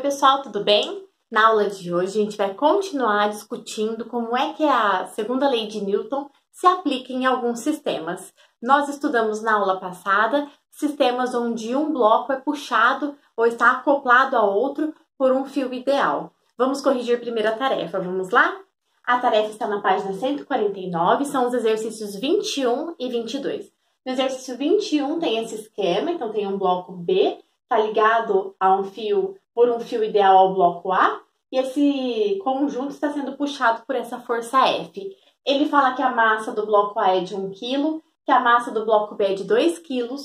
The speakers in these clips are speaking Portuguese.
pessoal, tudo bem? Na aula de hoje a gente vai continuar discutindo como é que a segunda lei de Newton se aplica em alguns sistemas. Nós estudamos na aula passada sistemas onde um bloco é puxado ou está acoplado a outro por um fio ideal. Vamos corrigir primeiro a tarefa, vamos lá? A tarefa está na página 149, são os exercícios 21 e 22. No exercício 21 tem esse esquema, então tem um bloco B, está ligado a um fio por um fio ideal ao bloco A, e esse conjunto está sendo puxado por essa força F. Ele fala que a massa do bloco A é de 1 kg, que a massa do bloco B é de 2 kg,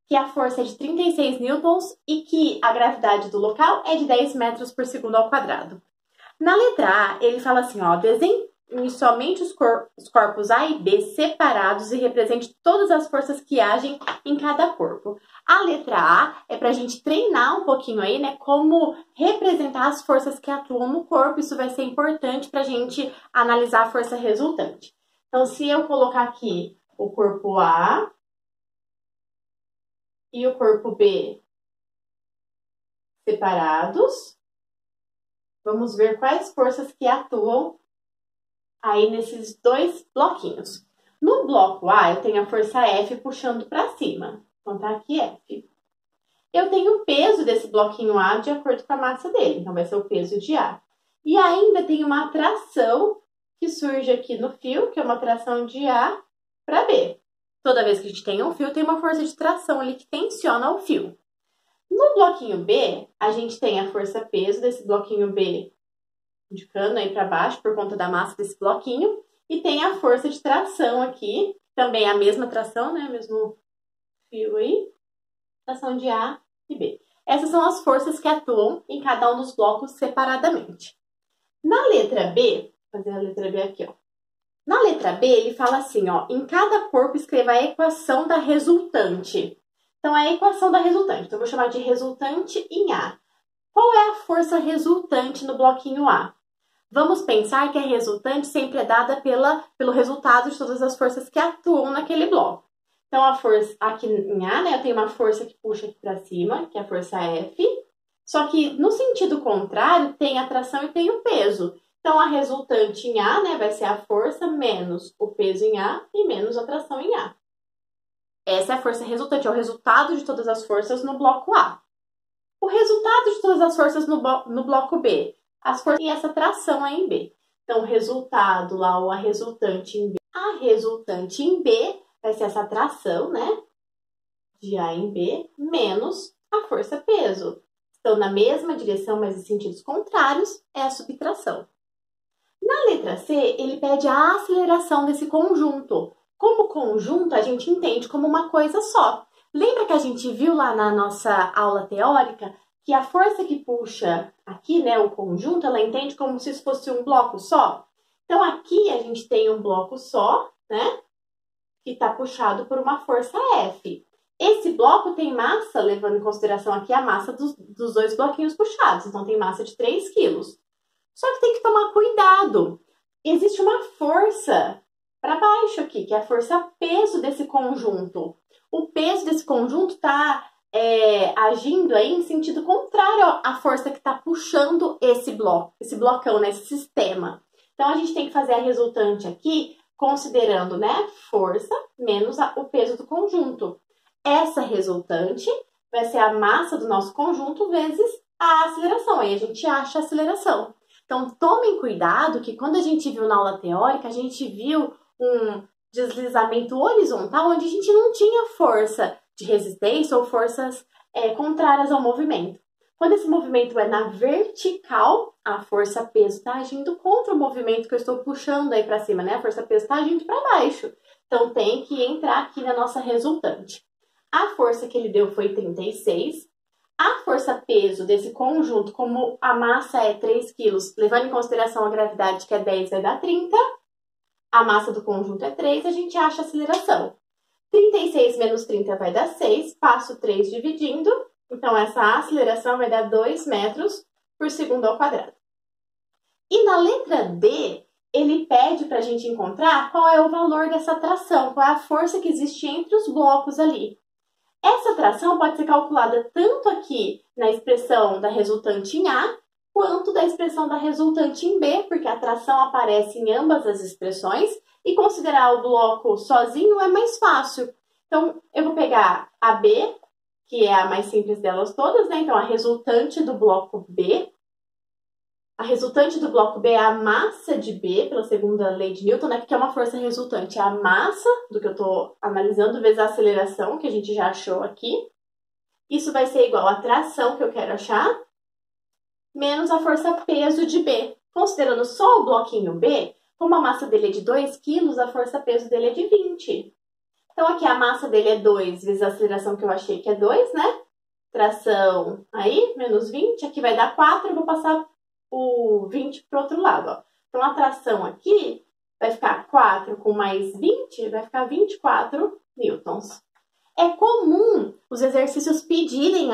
que a força é de 36 newtons e que a gravidade do local é de 10 metros por segundo ao quadrado. Na letra A, ele fala assim, ó, desenhe somente os corpos A e B separados e represente todas as forças que agem em cada corpo. A letra A é para a gente treinar um pouquinho aí, né, como representar as forças que atuam no corpo. Isso vai ser importante para a gente analisar a força resultante. Então, se eu colocar aqui o corpo A e o corpo B separados, vamos ver quais forças que atuam aí nesses dois bloquinhos. No bloco A, eu tenho a força F puxando para cima. Então, tá aqui F. Eu tenho o peso desse bloquinho A de acordo com a massa dele. Então, vai ser o peso de A. E ainda tem uma atração que surge aqui no fio, que é uma atração de A para B. Toda vez que a gente tem um fio, tem uma força de tração ali que tensiona o fio. No bloquinho B, a gente tem a força peso desse bloquinho B indicando aí para baixo por conta da massa desse bloquinho. E tem a força de tração aqui, também a mesma tração, né? Mesmo fio aí, tração de A e B. Essas são as forças que atuam em cada um dos blocos separadamente. Na letra B, vou fazer a letra B aqui, ó. Na letra B, ele fala assim, ó, em cada corpo escreva a equação da resultante. Então, é a equação da resultante. Então, eu vou chamar de resultante em A. Qual é a força resultante no bloquinho A? Vamos pensar que a resultante sempre é dada pelo resultado de todas as forças que atuam naquele bloco. Então, a força aqui em A, né, eu tenho uma força que puxa aqui para cima, que é a força F. Só que no sentido contrário, tem a tração e tem o peso. Então, a resultante em A, né, vai ser a força menos o peso em A e menos a tração em A. Essa é a força resultante, é o resultado de todas as forças no bloco A. O resultado de todas as forças no bloco B, as forças e essa tração aí em B. Então, o resultado lá, ou a resultante em B. A resultante em B vai ser essa tração, né, de A em B, menos a força peso. Então, na mesma direção, mas em sentidos contrários, é a subtração. Na letra C, ele pede a aceleração desse conjunto. Como conjunto, a gente entende como uma coisa só. Lembra que a gente viu lá na nossa aula teórica que a força que puxa aqui, né, o conjunto, ela entende como se fosse um bloco só? Então, aqui a gente tem um bloco só, né, que está puxado por uma força F. Esse bloco tem massa, levando em consideração aqui a massa dos dois bloquinhos puxados. Então, tem massa de 3 kg. Só que tem que tomar cuidado. Existe uma força para baixo aqui, que é a força peso desse conjunto. O peso desse conjunto está agindo aí em sentido contrário à força que está puxando esse blocão, né, esse sistema. Então, a gente tem que fazer a resultante aqui, considerando, né, força menos o peso do conjunto. Essa resultante vai ser a massa do nosso conjunto vezes a aceleração. Aí a gente acha a aceleração. Então, tomem cuidado que quando a gente viu na aula teórica, a gente viu um deslizamento horizontal onde a gente não tinha força de resistência ou forças contrárias ao movimento. Quando esse movimento é na vertical, a força peso está agindo contra o movimento que eu estou puxando aí para cima, né? A força peso está agindo para baixo. Então, tem que entrar aqui na nossa resultante. A força que ele deu foi 36. A força peso desse conjunto, como a massa é 3 kg, levando em consideração a gravidade que é 10, vai dar 30. A massa do conjunto é 3, a gente acha a aceleração. 36 menos 30 vai dar 6, passo 3 dividindo. Então, essa aceleração vai dar 2 metros por segundo ao quadrado. E na letra D, ele pede para a gente encontrar qual é o valor dessa tração, qual é a força que existe entre os blocos ali. Essa tração pode ser calculada tanto aqui na expressão da resultante em A, quanto da expressão da resultante em B, porque a tração aparece em ambas as expressões, e considerar o bloco sozinho é mais fácil. Então, eu vou pegar a B, que é a mais simples delas todas, né? Então, a resultante do bloco B. A resultante do bloco B é a massa de B, pela segunda lei de Newton, né? Que é uma força resultante. É a massa do que eu estou analisando, vezes a aceleração, que a gente já achou aqui. Isso vai ser igual à tração que eu quero achar, menos a força peso de B. Considerando só o bloquinho B, como a massa dele é de 2 kg, a força peso dele é de 20. Então, aqui a massa dele é 2, vezes a aceleração que eu achei que é 2, né? Tração aí, menos 20, aqui vai dar 4, eu vou passar o 20 para o outro lado, ó. Então, a tração aqui vai ficar 4 com mais 20, vai ficar 24 newtons. É comum os exercícios pedirem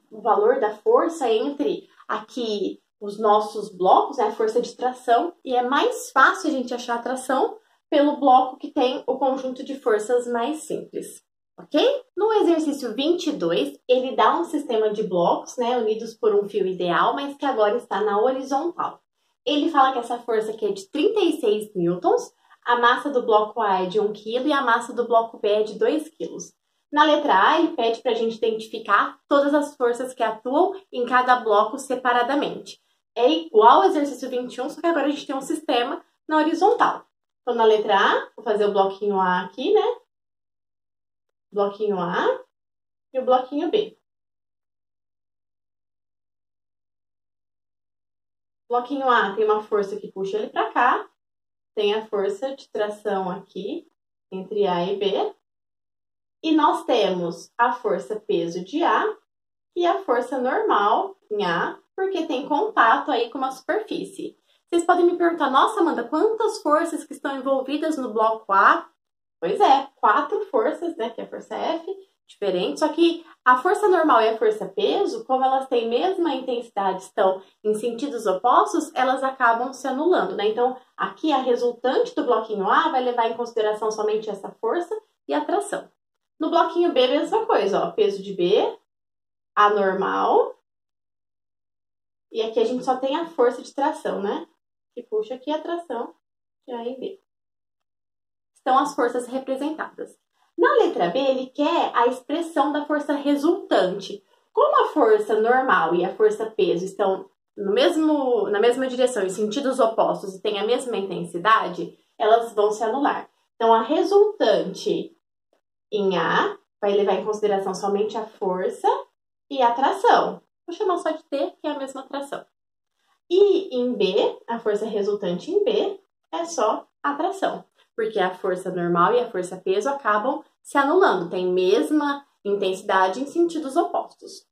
o valor da força entre aqui os nossos blocos, né, a força de tração, e é mais fácil a gente achar a tração pelo bloco que tem o conjunto de forças mais simples, ok? No exercício 22, ele dá um sistema de blocos, né, unidos por um fio ideal, mas que agora está na horizontal. Ele fala que essa força aqui é de 36 newtons, a massa do bloco A é de 1 kg e a massa do bloco B é de 2 kg. Na letra A, ele pede para a gente identificar todas as forças que atuam em cada bloco separadamente. É igual ao exercício 21, só que agora a gente tem um sistema na horizontal. Então, na letra A, vou fazer o bloquinho A aqui, né? Bloquinho A e o bloquinho B. Bloquinho A tem uma força que puxa ele para cá. Tem a força de tração aqui, entre A e B. E nós temos a força peso de A e a força normal em A, porque tem contato aí com uma superfície. Vocês podem me perguntar, nossa, Amanda, quantas forças que estão envolvidas no bloco A? Pois é, 4 forças, né, que é a força F, diferente, só que a força normal e a força peso, como elas têm mesma intensidade, estão em sentidos opostos, elas acabam se anulando, né? Então, aqui a resultante do bloquinho A vai levar em consideração somente essa força e a tração. No bloquinho B, a mesma coisa, ó, peso de B, A normal, e aqui a gente só tem a força de tração, né? Que puxa aqui a tração de A e B. Estão as forças representadas. Na letra B, ele quer a expressão da força resultante. Como a força normal e a força peso estão na mesma direção, em sentidos opostos e têm a mesma intensidade, elas vão se anular. Então, a resultante em A vai levar em consideração somente a força e a tração. Vou chamar só de T, que é a mesma tração. E em B, a força resultante em B é só a tração, porque a força normal e a força peso acabam se anulando, tem mesma intensidade em sentidos opostos.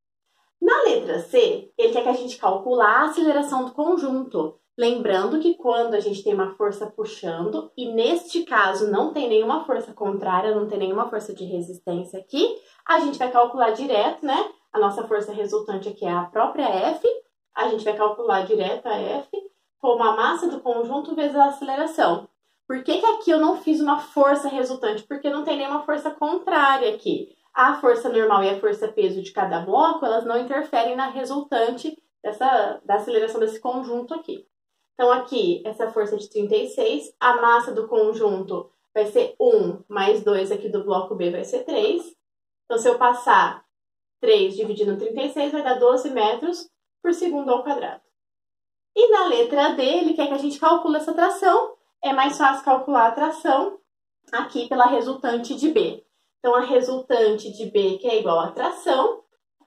Na letra C, ele quer que a gente calcule a aceleração do conjunto. Lembrando que quando a gente tem uma força puxando, e neste caso não tem nenhuma força contrária, não tem nenhuma força de resistência aqui, a gente vai calcular direto, né? A nossa força resultante aqui é a própria F, a gente vai calcular direto a F como a massa do conjunto vezes a aceleração. Por que que aqui eu não fiz uma força resultante? Porque não tem nenhuma força contrária aqui. A força normal e a força peso de cada bloco, elas não interferem na resultante da aceleração desse conjunto aqui. Então, aqui, essa força de 36, a massa do conjunto vai ser 1 mais 2 aqui do bloco B vai ser 3. Então, se eu passar 3 dividindo 36, vai dar 12 metros por segundo ao quadrado. E na letra D, ele quer que a gente calcule essa tração. É mais fácil calcular a tração aqui pela resultante de B. Então, a resultante de B, que é igual à tração,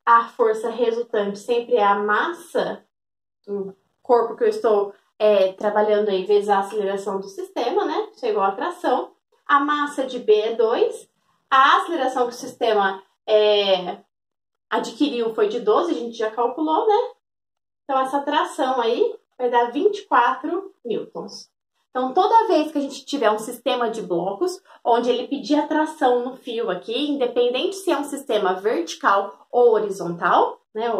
a força resultante sempre é a massa do corpo que eu estou trabalhando aí, vezes a aceleração do sistema, né? Isso é igual à tração. A massa de B é 2. A aceleração que o sistema adquiriu foi de 12, a gente já calculou, né? Então, essa tração aí vai dar 24 newtons. Então, toda vez que a gente tiver um sistema de blocos, onde ele pedir a tração no fio aqui, independente se é um sistema vertical ou horizontal, né?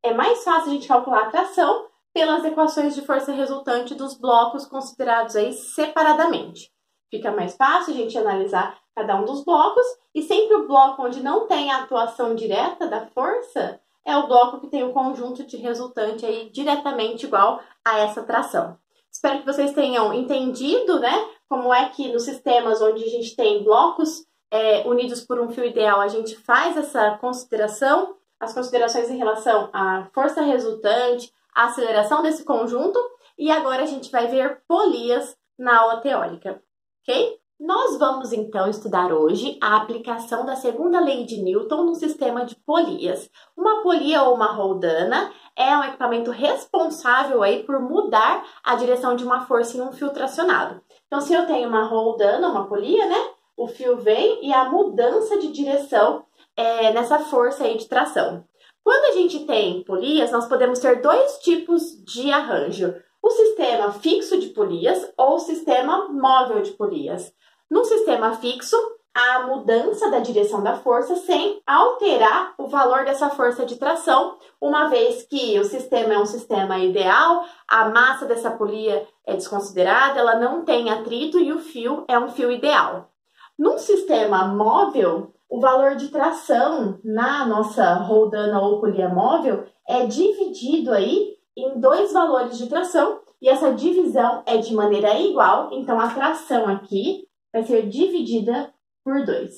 É mais fácil a gente calcular a tração pelas equações de força resultante dos blocos considerados aí separadamente. Fica mais fácil a gente analisar cada um dos blocos, e sempre o bloco onde não tem a atuação direta da força é o bloco que tem o conjunto de resultante aí diretamente igual a essa tração. Espero que vocês tenham entendido, né, como é que nos sistemas onde a gente tem blocos unidos por um fio ideal, a gente faz essa consideração, as considerações em relação à força resultante, a aceleração desse conjunto, e agora a gente vai ver polias na aula teórica, ok? Nós vamos então estudar hoje a aplicação da segunda lei de Newton no sistema de polias. Uma polia ou uma roldana é um equipamento responsável aí por mudar a direção de uma força em um fio tracionado. Então, se eu tenho uma roldana, uma polia, né? O fio vem e a mudança de direção nessa força aí de tração. Quando a gente tem polias, nós podemos ter dois tipos de arranjo. O sistema fixo de polias ou o sistema móvel de polias. No sistema fixo, a mudança da direção da força sem alterar o valor dessa força de tração, uma vez que o sistema é um sistema ideal, a massa dessa polia é desconsiderada, ela não tem atrito e o fio é um fio ideal. Num sistema móvel, o valor de tração na nossa roldana ou polia móvel é dividido aí em dois valores de tração e essa divisão é de maneira igual, então a tração aqui vai ser dividida por 2.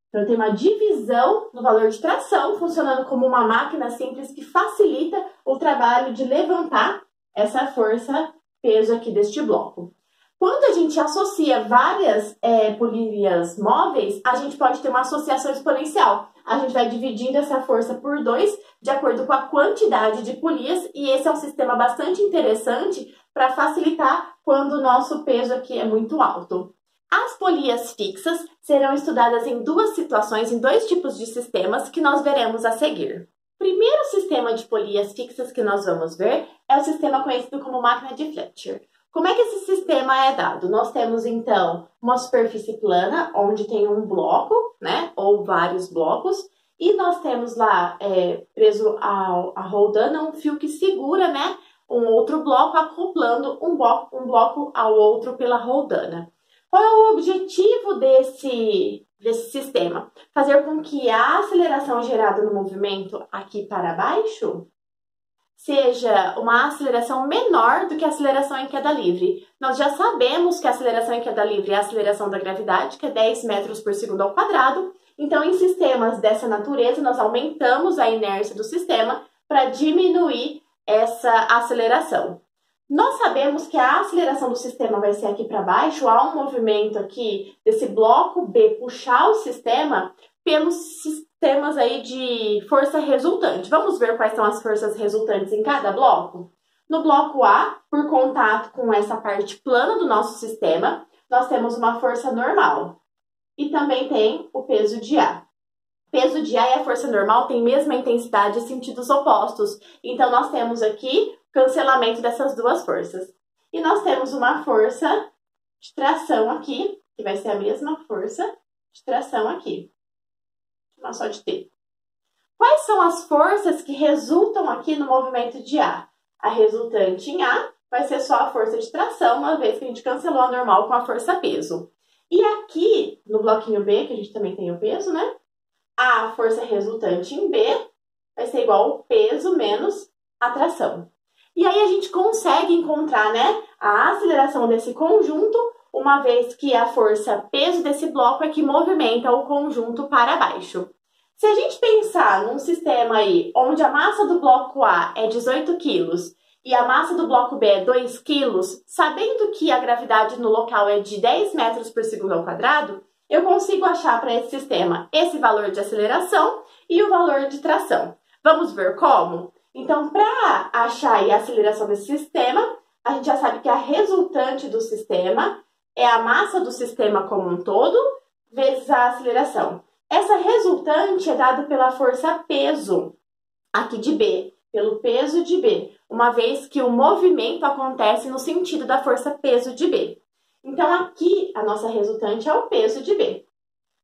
Então, tem uma divisão no valor de tração, funcionando como uma máquina simples que facilita o trabalho de levantar essa força, peso aqui deste bloco. Quando a gente associa várias polias móveis, a gente pode ter uma associação exponencial. A gente vai dividindo essa força por 2, de acordo com a quantidade de polias, e esse é um sistema bastante interessante para facilitar quando o nosso peso aqui é muito alto. As polias fixas serão estudadas em duas situações, em dois tipos de sistemas que nós veremos a seguir. O primeiro sistema de polias fixas que nós vamos ver é o sistema conhecido como máquina de Fletcher. Como é que esse sistema é dado? Nós temos, então, uma superfície plana, onde tem um bloco, né, ou vários blocos, e nós temos lá, preso à roldana, um fio que segura, né, um outro bloco, acoplando um bloco ao outro pela roldana. Qual é o objetivo desse sistema? Fazer com que a aceleração gerada no movimento aqui para baixo seja uma aceleração menor do que a aceleração em queda livre. Nós já sabemos que a aceleração em queda livre é a aceleração da gravidade, que é 10 metros por segundo ao quadrado. Então, em sistemas dessa natureza, nós aumentamos a inércia do sistema para diminuir essa aceleração. Nós sabemos que a aceleração do sistema vai ser aqui para baixo, há um movimento aqui desse bloco B puxar o sistema pelos sistemas aí de força resultante. Vamos ver quais são as forças resultantes em cada bloco? No bloco A, por contato com essa parte plana do nosso sistema, nós temos uma força normal. E também tem o peso de A. Peso de A e a força normal têm mesma intensidade em sentidos opostos. Então, nós temos aqui cancelamento dessas duas forças. E nós temos uma força de tração aqui, que vai ser a mesma força de tração aqui. Vou chamar só de T. Quais são as forças que resultam aqui no movimento de A? A resultante em A vai ser só a força de tração, uma vez que a gente cancelou a normal com a força peso. E aqui, no bloquinho B, que a gente também tem o peso, né? A força resultante em B vai ser igual ao peso menos a tração. E aí a gente consegue encontrar, né, a aceleração desse conjunto, uma vez que a força peso desse bloco é que movimenta o conjunto para baixo. Se a gente pensar num sistema aí onde a massa do bloco A é 18 kg e a massa do bloco B é 2 kg, sabendo que a gravidade no local é de 10 metros por segundo ao quadrado, eu consigo achar para esse sistema esse valor de aceleração e o valor de tração. Vamos ver como? Então, para achar aí a aceleração desse sistema, a gente já sabe que a resultante do sistema é a massa do sistema como um todo vezes a aceleração. Essa resultante é dada pela força peso, aqui de B, pelo peso de B, uma vez que o movimento acontece no sentido da força peso de B. Então, aqui, a nossa resultante é o peso de B.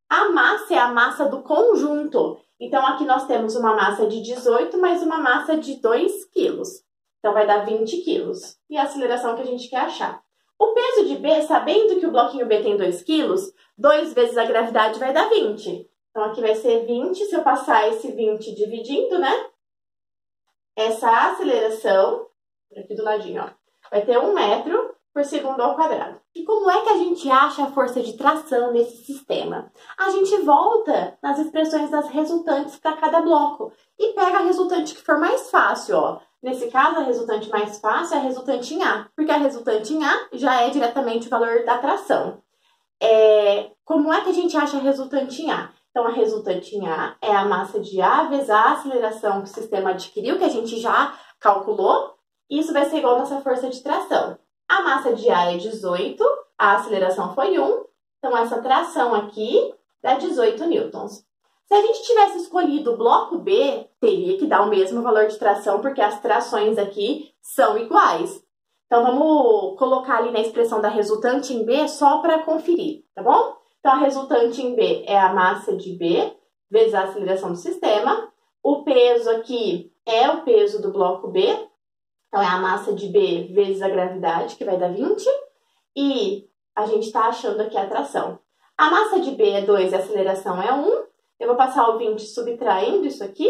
A massa é a massa do conjunto. Então, aqui nós temos uma massa de 18 mais uma massa de 2 kg. Então, vai dar 20 kg. E a aceleração que a gente quer achar. O peso de B, sabendo que o bloquinho B tem 2 quilos, 2 vezes a gravidade vai dar 20. Então, aqui vai ser 20, se eu passar esse 20 dividindo, né? Essa aceleração, aqui do ladinho, ó, vai ter 1 metro por segundo ao quadrado. E como é que a gente acha a força de tração nesse sistema? A gente volta nas expressões das resultantes para cada bloco e pega a resultante que for mais fácil, ó. Nesse caso, a resultante mais fácil é a resultante em A, porque a resultante em A já é diretamente o valor da tração. Como é que a gente acha a resultante em A? Então, a resultante em A é a massa de A vezes a aceleração que o sistema adquiriu, que a gente já calculou. Isso vai ser igual a nossa força de tração. A massa de A é 18, a aceleração foi 1. Então, essa tração aqui dá 18 newtons. Se a gente tivesse escolhido o bloco B, teria que dar o mesmo valor de tração, porque as trações aqui são iguais. Então, vamos colocar ali na expressão da resultante em B só para conferir, tá bom? Então, a resultante em B é a massa de B vezes a aceleração do sistema. O peso aqui é o peso do bloco B. Então, é a massa de B vezes a gravidade, que vai dar 20. E a gente está achando aqui a tração. A massa de B é 2 e a aceleração é 1. Eu vou passar o 20 subtraindo isso aqui.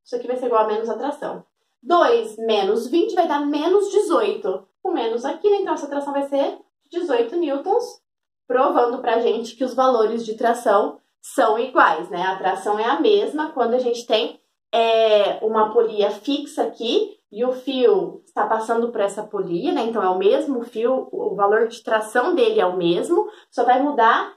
Isso aqui vai ser igual a menos a tração. 2 menos 20 vai dar menos 18. O menos aqui, né? Então, essa tração vai ser 18 newtons, provando pra gente que os valores de tração são iguais, né? A tração é a mesma quando a gente tem uma polia fixa aqui e o fio está passando por essa polia, né? Então, é o mesmo fio, o valor de tração dele é o mesmo, só vai mudar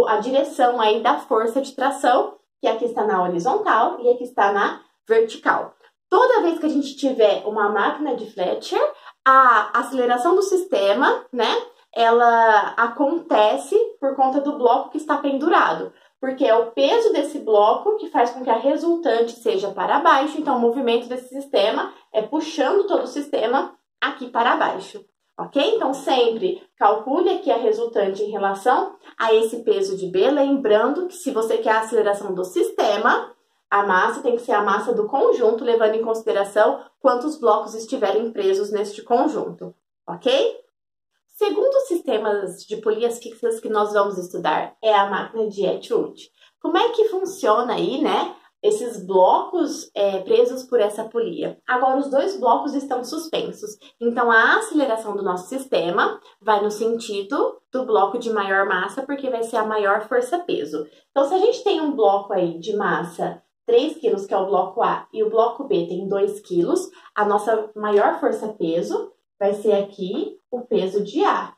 a direção aí da força de tração, que aqui está na horizontal e aqui está na vertical. Toda vez que a gente tiver uma máquina de Fletcher, a aceleração do sistema, né, ela acontece por conta do bloco que está pendurado, porque é o peso desse bloco que faz com que a resultante seja para baixo, então o movimento desse sistema é puxando todo o sistema aqui para baixo, ok? Então, sempre calcule aqui a resultante em relação a esse peso de B, lembrando que se você quer a aceleração do sistema, a massa tem que ser a massa do conjunto, levando em consideração quantos blocos estiverem presos neste conjunto, ok? Segundo os sistemas de polias fixas que nós vamos estudar é a máquina de Atwood. Como é que funciona aí, né, esses blocos presos por essa polia? Agora, os dois blocos estão suspensos, então a aceleração do nosso sistema vai no sentido do bloco de maior massa, porque vai ser a maior força-peso. Então, se a gente tem um bloco aí de massa 3 quilos, que é o bloco A, e o bloco B tem 2 quilos, a nossa maior força-peso vai ser aqui o peso de A.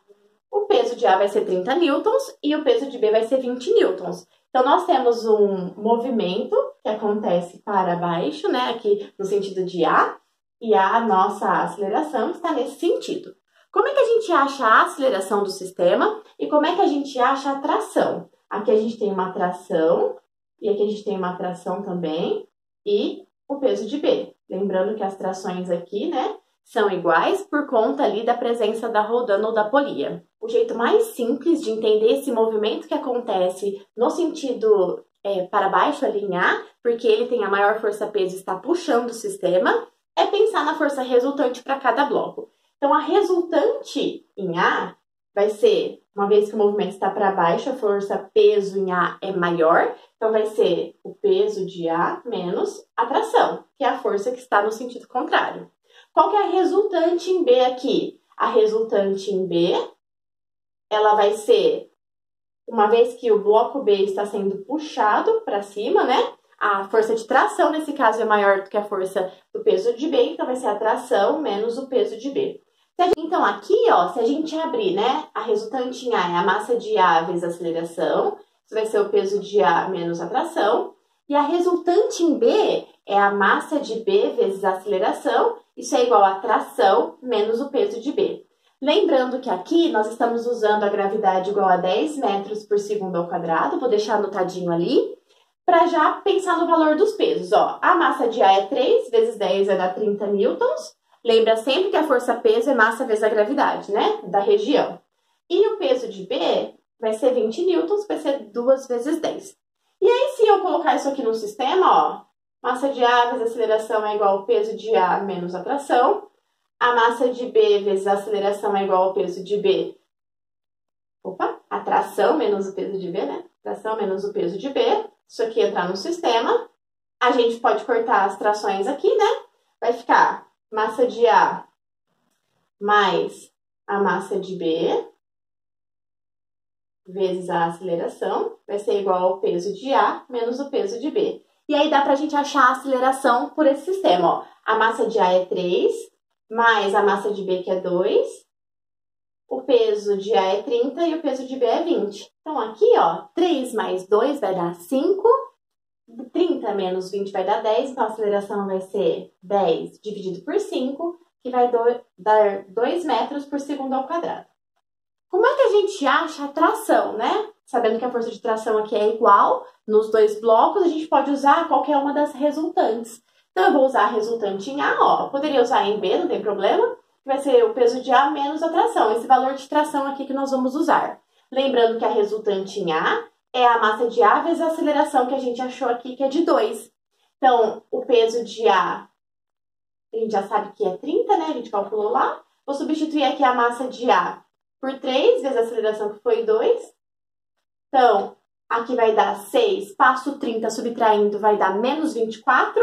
O peso de A vai ser 30 newtons e o peso de B vai ser 20 newtons. Então, nós temos um movimento que acontece para baixo, né, aqui no sentido de A, e a nossa aceleração está nesse sentido. Como é que a gente acha a aceleração do sistema e como é que a gente acha a tração? Aqui a gente tem uma tração, e aqui a gente tem uma tração também, e o peso de B. Lembrando que as trações aqui, né, são iguais por conta ali da presença da roldana ou da polia. O jeito mais simples de entender esse movimento que acontece no sentido para baixo, ali em A, porque ele tem a maior força-peso e está puxando o sistema, é pensar na força resultante para cada bloco. Então, a resultante em A vai ser, uma vez que o movimento está para baixo, a força-peso em A é maior, então vai ser o peso de A menos a tração, que é a força que está no sentido contrário. Qual que é a resultante em B aqui? A resultante em B, ela vai ser, uma vez que o bloco B está sendo puxado para cima, né? A força de tração, nesse caso, é maior do que a força do peso de B, então vai ser a tração menos o peso de B. Então, aqui, ó, se a gente abrir, né, a resultante em A é a massa de A vezes a aceleração, isso vai ser o peso de A menos a tração, e a resultante em B é a massa de B vezes a aceleração, isso é igual a tração menos o peso de B. Lembrando que aqui nós estamos usando a gravidade igual a 10 metros por segundo ao quadrado, vou deixar anotadinho ali, para já pensar no valor dos pesos. Ó, a massa de A é 3 vezes 10 vai dar 30 newtons. Lembra sempre que a força-peso é massa vezes a gravidade, né, da região. E o peso de B vai ser 20 newtons, vai ser 2 vezes 10. E aí, se eu colocar isso aqui no sistema, ó, massa de A vezes aceleração é igual ao peso de A menos a tração. A massa de B vezes a aceleração é igual ao peso de B. Opa, a tração menos o peso de B, né? Tração menos o peso de B. Isso aqui entrar no sistema. A gente pode cortar as trações aqui, né? Vai ficar massa de A mais a massa de B vezes a aceleração. Vai ser igual ao peso de A menos o peso de B. E aí dá pra gente achar a aceleração por esse sistema, ó. A massa de A é 3, mais a massa de B, que é 2. O peso de A é 30 e o peso de B é 20. Então, aqui, ó, 3 mais 2 vai dar 5. 30 menos 20 vai dar 10. Então, a aceleração vai ser 10 dividido por 5, que vai dar 2 metros por segundo ao quadrado. Como é que a gente acha a tração, né? Sabendo que a força de tração aqui é igual nos dois blocos, a gente pode usar qualquer uma das resultantes. Então, eu vou usar a resultante em A, ó. Eu poderia usar em B, não tem problema. Vai ser o peso de A menos a tração. Esse valor de tração aqui que nós vamos usar. Lembrando que a resultante em A é a massa de A vezes a aceleração que a gente achou aqui, que é de 2. Então, o peso de A, a gente já sabe que é 30, né? A gente calculou lá. Vou substituir aqui a massa de A por 3 vezes a aceleração, que foi 2. Então, aqui vai dar 6. Passo 30 subtraindo, vai dar menos 24,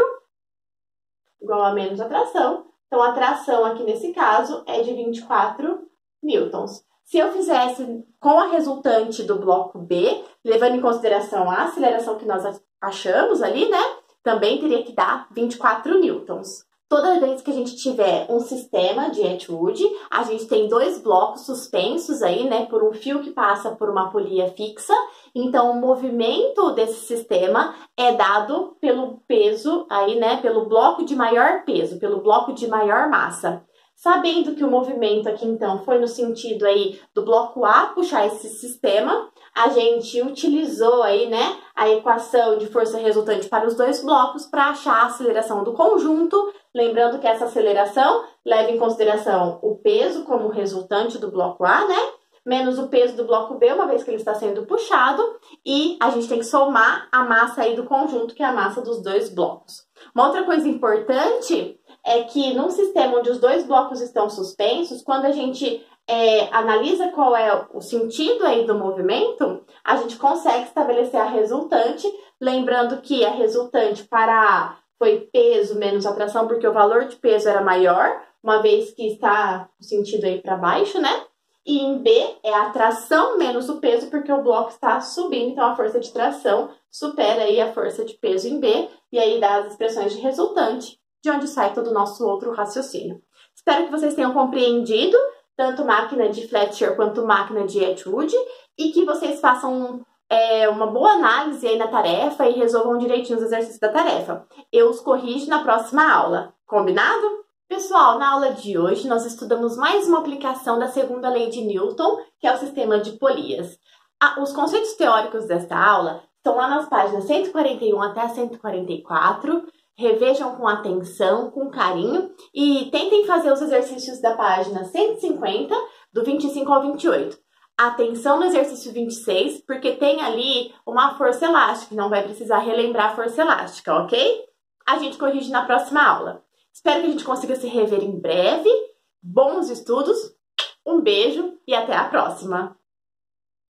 igual a menos a tração. Então, a tração aqui nesse caso é de 24 newtons. Se eu fizesse com a resultante do bloco B, levando em consideração a aceleração que nós achamos ali, né? Também teria que dar 24 newtons. Toda vez que a gente tiver um sistema de Atwood, a gente tem dois blocos suspensos aí, né? Por um fio que passa por uma polia fixa. Então, o movimento desse sistema é dado pelo peso aí, né? Pelo bloco de maior peso, pelo bloco de maior massa. Sabendo que o movimento aqui, então, foi no sentido aí do bloco A puxar esse sistema, a gente utilizou aí, né, a equação de força resultante para os dois blocos para achar a aceleração do conjunto. Lembrando que essa aceleração leva em consideração o peso como resultante do bloco A, né, menos o peso do bloco B, uma vez que ele está sendo puxado, e a gente tem que somar a massa aí do conjunto, que é a massa dos dois blocos. Uma outra coisa importante é que num sistema onde os dois blocos estão suspensos, quando a gente analisa qual é o sentido aí do movimento, a gente consegue estabelecer a resultante, lembrando que a resultante para A foi peso menos atração, porque o valor de peso era maior, uma vez que está o sentido aí para baixo, né? E em B é a tração menos o peso, porque o bloco está subindo, então a força de tração supera aí a força de peso em B, e aí dá as expressões de resultante, de onde sai todo o nosso outro raciocínio. Espero que vocês tenham compreendido, tanto máquina de Fletcher quanto máquina de Atwood, e que vocês façam uma boa análise aí na tarefa e resolvam direitinho os exercícios da tarefa. Eu os corrijo na próxima aula. Combinado? Pessoal, na aula de hoje nós estudamos mais uma aplicação da segunda lei de Newton, que é o sistema de polias. Os conceitos teóricos desta aula estão lá nas páginas 141 até 144. Revejam com atenção, com carinho e tentem fazer os exercícios da página 150, do 25 ao 28. Atenção no exercício 26, porque tem ali uma força elástica, não vai precisar relembrar a força elástica, ok? A gente corrige na próxima aula. Espero que a gente consiga se rever em breve. Bons estudos, um beijo e até a próxima!